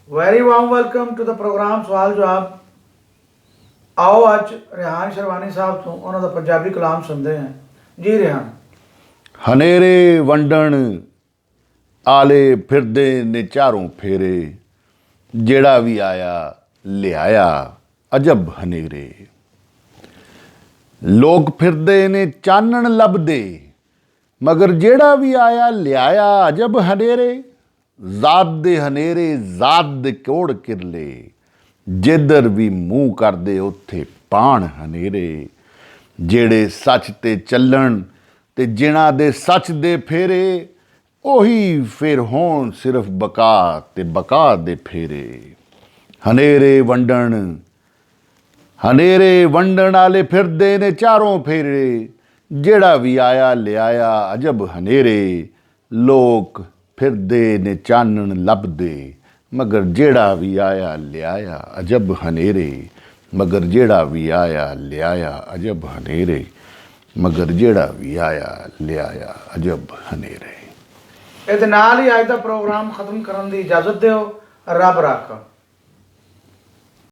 Very warm welcome to the programme Sawal Jawab. ਆਓ ਅੱਜ ਰਿਹਾਨ ਸ਼ਰਵਾਨੀ ਸਾਹਿਬ ਤੋਂ ਉਹਨਾਂ ਦਾ ਪੰਜਾਬੀ ਕਲਾਮ ਸੁਣਦੇ ਹਾਂ। ਜੀ ਰਿਹਾਨ। ਹਨੇਰੇ ਵੰਡਣ ਆਲੇ ਫਿਰਦੇ ਨੇ ਚਾਰੋਂ ਫੇਰੇ, ਜਿਹੜਾ ਵੀ ਆਇਆ ਲਿਆਇਆ ਅਜਬ ਹਨੇਰੇ। ਲੋਕ ਫਿਰਦੇ ਨੇ ਚਾਨਣ ਲੱਭਦੇ, ਮਗਰ ਜਿਹੜਾ ਵੀ ਆਇਆ ਲਿਆਇਆ ਅਜਬ ਹਨੇਰੇ। ਜ਼ਾਤ ਦੇ ਹਨੇਰੇ ਜ਼ਾਤ ਦੇ ਕੋੜ ਕਿਰਲੇ, ਜਿੱਧਰ ਵੀ ਮੂੰਹ ਕਰਦੇ ਉੱਥੇ ਪਾਣ ਹਨੇਰੇ। ਜਿਹੜੇ ਸੱਚ 'ਤੇ ਚੱਲਣ ਤੇ ਜਿਨ੍ਹਾਂ ਦੇ ਸੱਚ ਦੇ ਫੇਰੇ, ਉਹੀ ਫਿਰ ਹੋਣ ਸਿਰਫ ਬਕਾ ਤੇ ਬਕਾ ਦੇ ਫੇਰੇ। ਹਨੇਰੇ ਵੰਡਣ ਵਾਲੇ ਫਿਰਦੇ ਨੇ ਚਾਰੋਂ ਫੇਰੇ, ਜਿਹੜਾ ਵੀ ਆਇਆ ਲਿਆਇਆ ਅਜਬ ਹਨੇਰੇ। ਲੋਕ ਫਿਰਦੇ ਨੇ ਚਾਨਣ ਲੱਭਦੇ, ਮਗਰ ਜਿਹੜਾ ਵੀ ਆਇਆ ਲਿਆਇਆ ਅਜਬ ਹਨੇਰੇ। ਮਗਰ ਜਿਹੜਾ ਵੀ ਆਇਆ ਲਿਆਇਆ ਅਜਬ ਹਨੇਰੇ। ਮਗਰ ਜਿਹੜਾ ਵੀ ਆਇਆ ਲਿਆਇਆ ਅਜਬ ਹਨੇਰੇ। ਇਹਦੇ ਨਾਲ ਹੀ ਅੱਜ ਦਾ ਪ੍ਰੋਗਰਾਮ ਖਤਮ ਕਰਨ ਦੀ ਇਜਾਜ਼ਤ ਦਿਓ। ਰੱਬ ਰਾਖਾ।